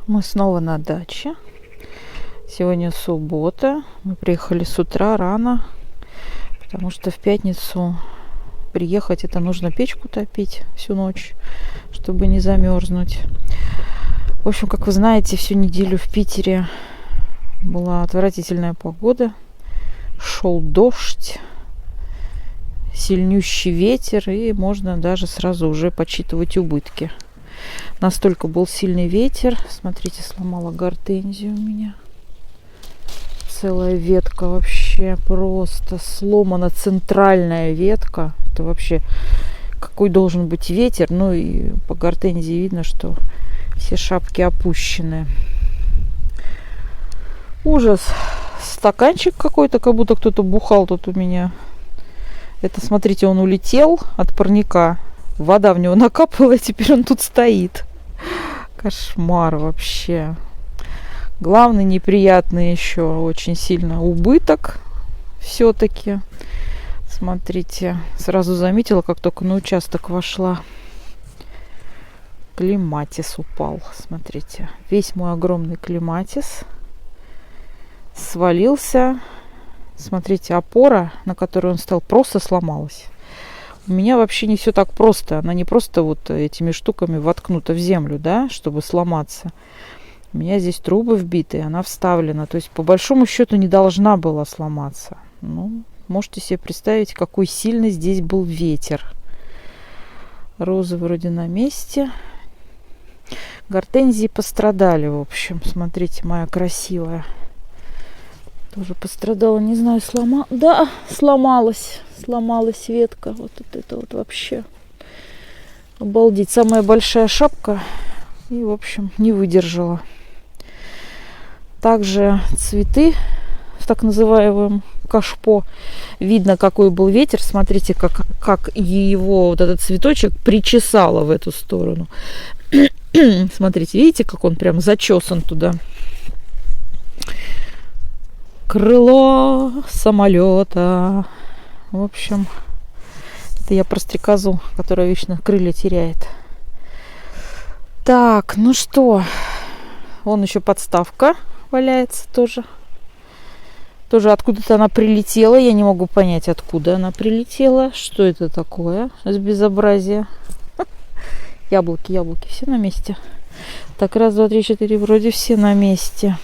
Мы снова на даче. Сегодня суббота. Мы приехали с утра рано, потому что в пятницу приехать, это нужно печку топить всю ночь, чтобы не замерзнуть. В общем, как вы знаете, всю неделю в Питере была отвратительная погода. Шел дождь, сильнющий ветер, и можно даже сразу уже подсчитывать убытки. Настолько был сильный ветер. Смотрите, сломала гортензию у меня. Целая ветка вообще просто сломана. Центральная ветка. Это вообще какой должен быть ветер. Ну и по гортензии видно, что все шапки опущены. Ужас. Стаканчик какой-то, как будто кто-то бухал тут у меня. Это, смотрите, он улетел от парника. Вода в него накапала, и теперь он тут стоит. Кошмар вообще. Главный неприятный еще очень сильно убыток все-таки. Смотрите, сразу заметила, как только на участок вошла. Клематис упал. Смотрите, весь мой огромный клематис свалился. Смотрите, опора, на которой он стал, просто сломалась. У меня вообще не все так просто. Она не просто вот этими штуками воткнута в землю, да, чтобы сломаться. У меня здесь трубы вбиты, она вставлена. То есть, по большому счету, не должна была сломаться. Ну, можете себе представить, какой сильный здесь был ветер. Розы вроде на месте. Гортензии пострадали, в общем. Смотрите, моя красивая. Тоже пострадала, не знаю, Да, сломалась. Сломалась ветка. Вот это вот вообще. Обалдеть. Самая большая шапка. И, в общем, не выдержала. Также цветы в так называемом кашпо. Видно, какой был ветер. Смотрите, как его вот этот цветочек причесало в эту сторону. Смотрите, видите, как он прям зачесан туда. Крыло самолета. В общем, это я про стрекозу, которая вечно крылья теряет. Так, ну что, вон еще подставка валяется тоже. Тоже откуда-то она прилетела. Я не могу понять, откуда она прилетела. Что это такое с безобразия? Яблоки, все на месте. Так, раз, два, три, четыре, вроде все на месте.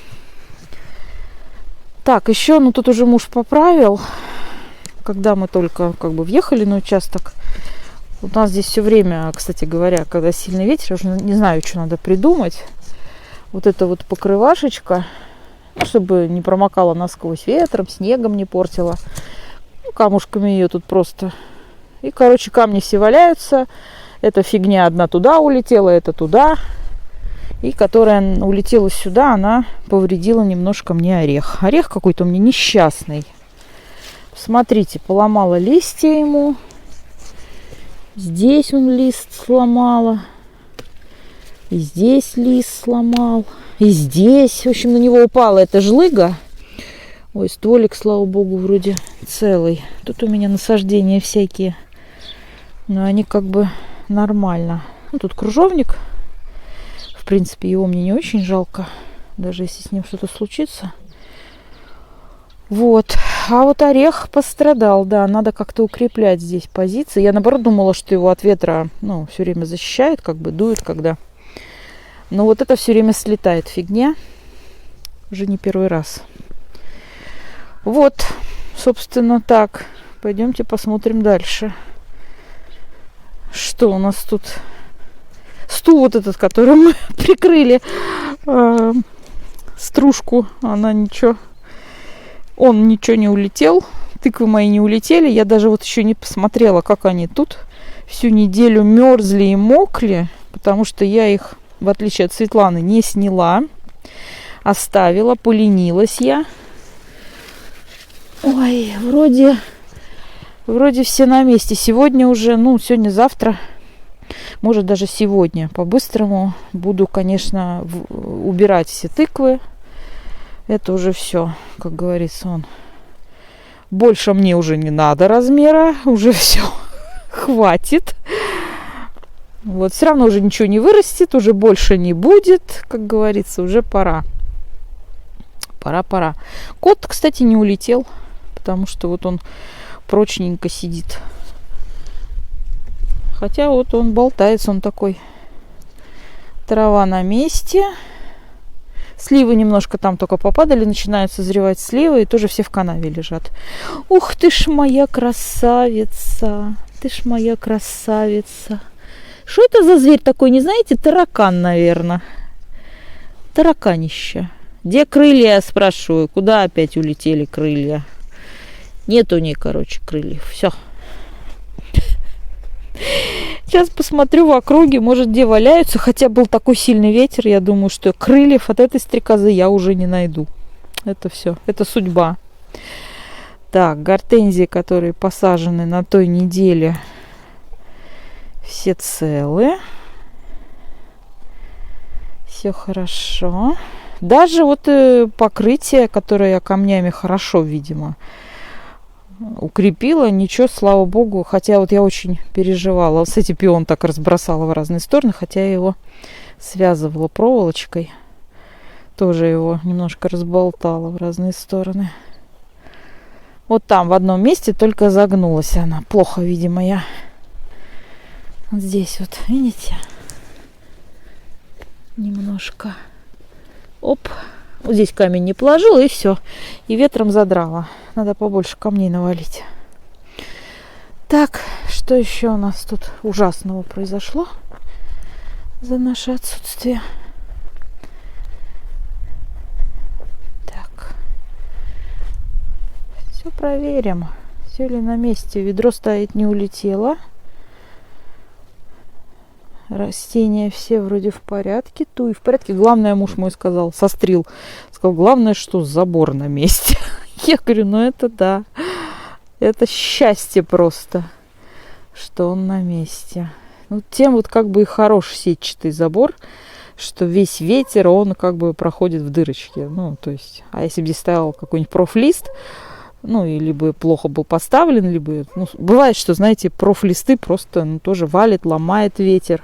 Так, еще, ну тут уже муж поправил. Когда мы только въехали на участок. У нас здесь все время, кстати говоря, когда сильный ветер, я уже не знаю, что надо придумать. Вот эта вот покрывашечка, чтобы не промокала насквозь ветром, снегом не портила. Ну, камушками ее тут просто. И, короче, камни все валяются. Эта фигня одна туда улетела, это туда. И которая улетела сюда, она повредила немножко мне орех. Орех какой-то у меня несчастный. Смотрите, поломала листья ему. Здесь он лист сломала. И здесь лист сломал. И здесь. В общем, на него упала эта жлыга. Ой, стволик, слава богу, вроде целый. Тут у меня насаждения всякие. Но они как бы нормально. Ну, тут кружовник. В принципе, его мне не очень жалко. Даже если с ним что-то случится. Вот. А вот орех пострадал, да. Надо как-то укреплять здесь позиции. Я, наоборот, думала, что его от ветра, все время защищает, дует, когда. Но вот это все время слетает фигня. Уже не первый раз. Вот, собственно, так. Пойдемте посмотрим дальше. Что у нас тут? Стул вот этот, который мы прикрыли. Стружку. Он ничего не улетел. Тыквы мои не улетели. Я даже вот еще не посмотрела, как они тут. Всю неделю мерзли и мокли. Потому что я их, в отличие от Светланы, не сняла. Оставила. Поленилась я. Ой, вроде все на месте. Сегодня уже, сегодня-завтра, может даже сегодня, по-быстрому буду, конечно, убирать все тыквы. Это уже все, как говорится, больше мне уже не надо размера, уже все, хватит. Вот, все равно уже ничего не вырастет, уже больше не будет, как говорится, уже пора. Пора. Кот, кстати, не улетел, потому что вот он прочненько сидит. Хотя вот он болтается, он такой. Трава на месте. Сливы немножко там только попадали, начинают созревать сливы, и тоже все в канаве лежат. Ух ты ж моя красавица! Ты ж моя красавица! Что это за зверь такой, не знаете? Таракан, наверное. Тараканище. Где крылья, я спрашиваю? Куда опять улетели крылья? Нет у ней, короче, крыльев. Все. Сейчас посмотрю в округе, может, где валяются. Хотя был такой сильный ветер, я думаю, что крыльев от этой стрекозы я уже не найду. Это все, это судьба. Так, гортензии, которые посажены на той неделе, все целы. Все хорошо. Даже вот покрытие, которое я камнями хорошо, видимо, укрепила, ничего, слава богу. Хотя вот я очень переживала. Кстати, пион так разбросала в разные стороны, хотя я его связывала проволочкой. Тоже его немножко разболтала в разные стороны. Вот там в одном месте только загнулась она. Плохо, видимо, я. Вот здесь вот, видите? Немножко. Оп. Вот здесь камень не положила, и все. И ветром задрала. Надо побольше камней навалить. Так, что еще у нас тут ужасного произошло за наше отсутствие? Так. Все проверим. Все ли на месте. Ведро стоит, не улетело. Растения все вроде в порядке. Туи в порядке. Главное, муж мой сказал, сострил. Сказал, главное, что забор на месте. Я говорю, ну это да. Это счастье просто, что он на месте. Ну, тем вот как бы и хорош сетчатый забор, что весь ветер, он как бы проходит в дырочке. Ну, то есть, а если бы здесь стоял какой-нибудь профлист, ну, и либо плохо был поставлен, либо... Ну, бывает, что, знаете, профлисты просто тоже валит, ломает ветер.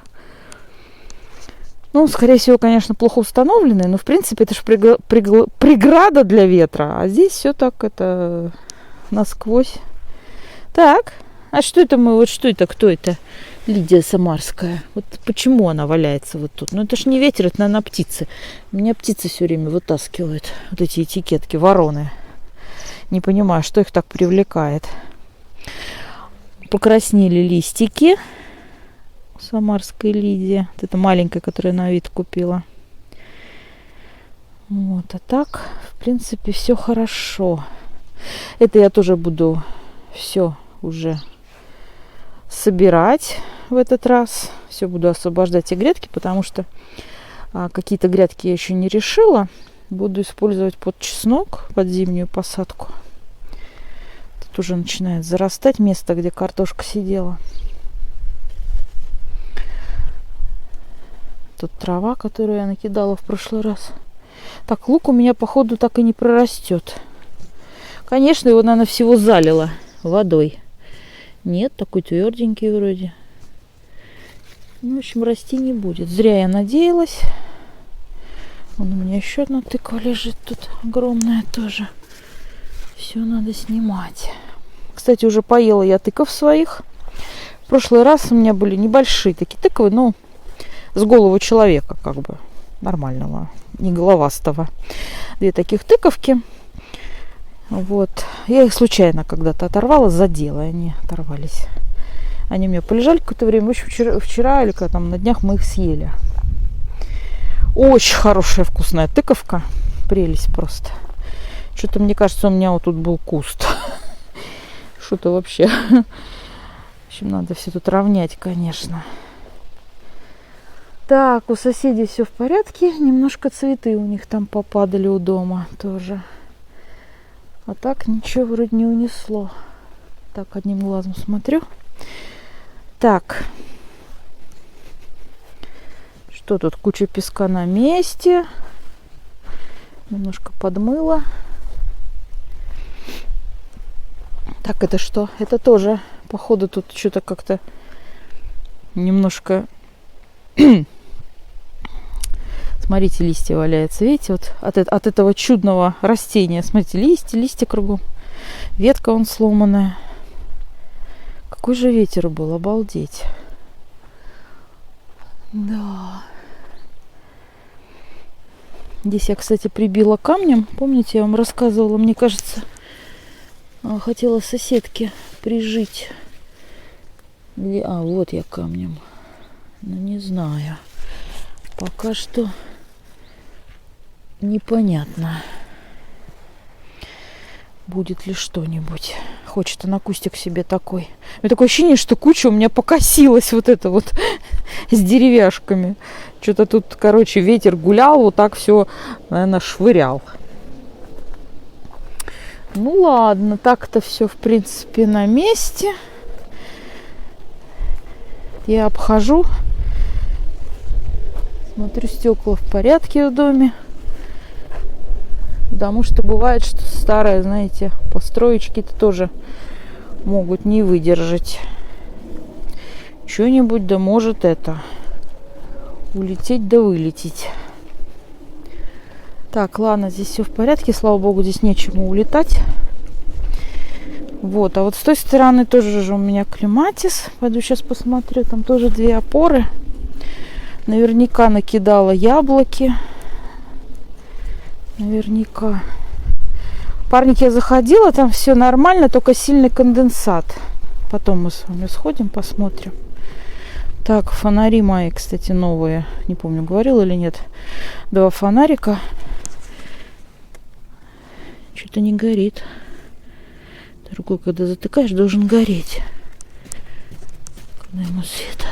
Ну, скорее всего, конечно, плохо установлены, но, в принципе, это же преграда для ветра. А здесь все так это насквозь. Так, а что это мы, вот что это, кто это? Лидия Самарская. Вот почему она валяется вот тут? Ну, это ж не ветер, это, наверное, птицы. Меня птицы все время вытаскивают. Вот эти этикетки, вороны. Не понимаю, что их так привлекает. Покраснели листики. Самарской Лидии. Вот это маленькая, которую я на вид купила. Вот, а так, в принципе, все хорошо. Это я тоже буду все уже собирать в этот раз. Все буду освобождать эти грядки, потому что какие-то грядки я еще не решила. Буду использовать под чеснок, под зимнюю посадку. Тут уже начинает зарастать место, где картошка сидела. Тут трава, которую я накидала в прошлый раз. Так, лук у меня, походу, так и не прорастет. Конечно, его, наверное, всего залило водой. Нет, такой тверденький вроде. Ну, в общем, расти не будет. Зря я надеялась. Вон у меня еще одна тыква лежит тут, огромная тоже. Все надо снимать. Кстати, уже поела я тыков своих. В прошлый раз у меня были небольшие такие тыквы, но с голову человека, как бы, нормального, не головастого. 2 таких тыковки. Вот. Я их случайно когда-то оторвала, задела, они оторвались. Они у меня полежали какое-то время. В общем, вчера или когда там на днях мы их съели. Очень хорошая вкусная тыковка. Прелесть просто. Что-то, мне кажется, у меня вот тут был куст. Что-то вообще. В общем, надо все тут равнять, конечно. Так, у соседей все в порядке. Немножко цветы у них там попадали у дома тоже. А так ничего вроде не унесло. Так, одним глазом смотрю. Так. Что тут? Куча песка на месте. Немножко подмыло. Так, это что? Это тоже, походу, тут что-то как-то немножко Смотрите, листья валяются. Видите, вот от этого чудного растения. Смотрите, листья кругом. Ветка вон сломанная. Какой же ветер был, обалдеть. Да. Здесь я, кстати, прибила камнем. Помните, я вам рассказывала, мне кажется, хотела соседке прижить. Вот я камнем. Ну, не знаю. Пока что непонятно, будет ли что-нибудь. Хочет она кустик себе такой. У меня такое ощущение, что куча у меня покосилась вот это вот с деревяшками. Что-то тут, короче, ветер гулял, вот так все, наверное, швырял. Ну ладно, так-то все, в принципе, на месте. Я обхожу. Смотрю, стекла в порядке в доме. Потому что бывает, что старые, знаете, построечки-то тоже могут не выдержать. Что-нибудь да может это улететь да вылететь. Так, ладно, здесь все в порядке. Слава богу, здесь нечему улетать. Вот, а вот с той стороны тоже же у меня клематис. Пойду сейчас посмотрю. Там тоже 2 опоры. Наверняка накидала яблоки. Наверняка. Парник, я заходила, там все нормально, только сильный конденсат. Потом мы с вами сходим, посмотрим. Так, фонари мои, кстати, новые. Не помню, говорила или нет. 2 фонарика. Что-то не горит. Другой, когда затыкаешь, должен гореть. Когда ему света.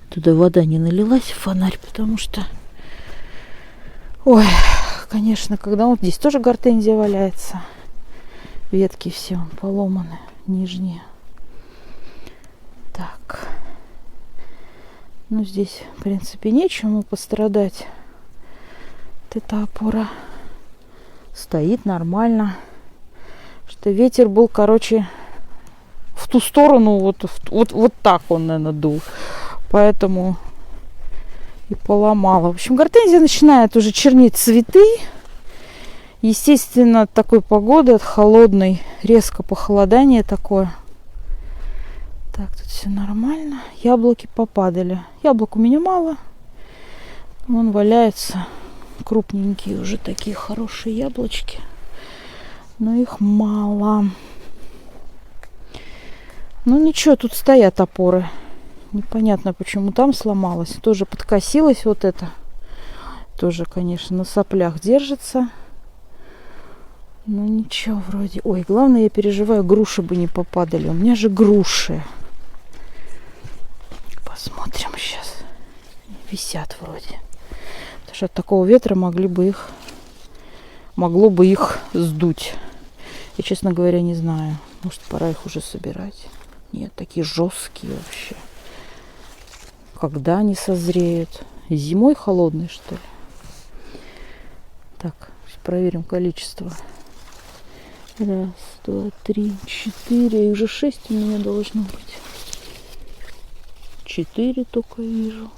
Туда вода не налилась в фонарь, потому что... Ой, конечно, когда вот здесь тоже гортензия валяется. Ветки все поломаны, нижние. Так. Ну, здесь, в принципе, нечему пострадать. Вот эта опора стоит нормально. Что ветер был, короче, в ту сторону, вот так он, наверное, дул. Поэтому и поломала. В общем, гортензия начинает уже чернить цветы. Естественно, от такой погоды, от холодной, резко похолодание такое. Так, тут все нормально. Яблоки попадали. Яблок у меня мало. Вон валяются крупненькие уже такие хорошие яблочки. Но их мало. Ну ничего, тут стоят опоры. Непонятно, почему там сломалось. Тоже подкосилось вот это. Тоже, конечно, на соплях держится. Ну ничего вроде. Ой, главное, я переживаю, груши бы не попадали. У меня же груши. Посмотрим сейчас. Висят вроде. Потому что от такого ветра могло бы их сдуть. Я, честно говоря, не знаю. Может, пора их уже собирать. Нет, такие жесткие вообще. Когда они созреют? Зимой холодные, что ли? Так, проверим количество. 1, 2, 3, 4. Их же 6 у меня должно быть. 4 только вижу.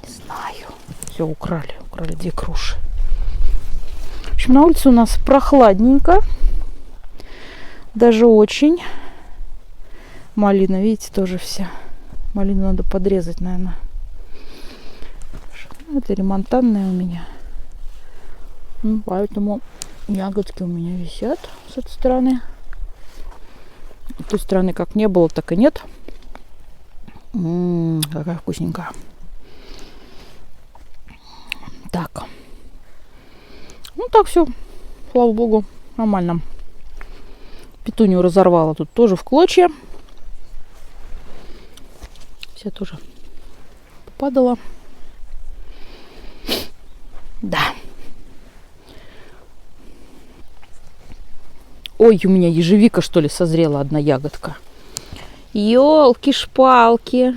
Не знаю. Все, украли 2 круши. В общем, на улице у нас прохладненько. Даже очень. Малина, видите, тоже вся. Малину надо подрезать, наверное. Это ремонтанная у меня. Поэтому ягодки у меня висят с этой стороны. С той стороны как не было, так и нет. Какая вкусненькая. Так. Ну так все. Слава богу, нормально. Петунию разорвала тут тоже в клочья. Вся тоже попадала. Да. Ой, у меня ежевика, что ли, созрела одна ягодка. Ёлки-шпалки.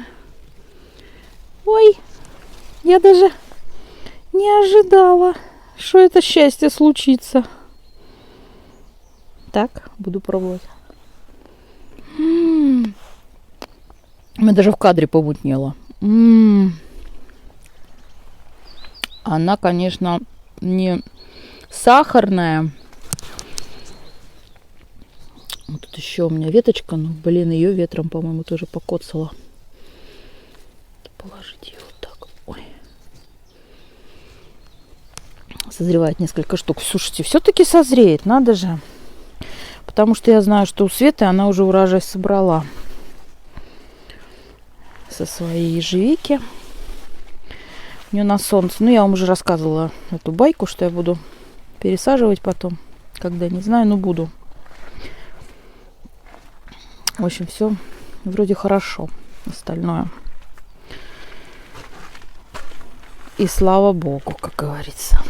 Ой, я даже не ожидала, что это счастье случится. Так, буду пробовать. У меня даже в кадре помутнело. Она, конечно, не сахарная. Вот тут еще у меня веточка, но, блин, ее ветром, по-моему, тоже покоцала. Положить ее вот так. Ой. Созревает несколько штук. Слушайте, все-таки созреет, надо же. Потому что я знаю, что у Светы она уже урожай собрала со своей ежевики. У нее на солнце. Ну, я вам уже рассказывала эту байку, что я буду пересаживать потом. Когда, не знаю, но буду. В общем, все вроде хорошо. Остальное. И слава богу, как говорится.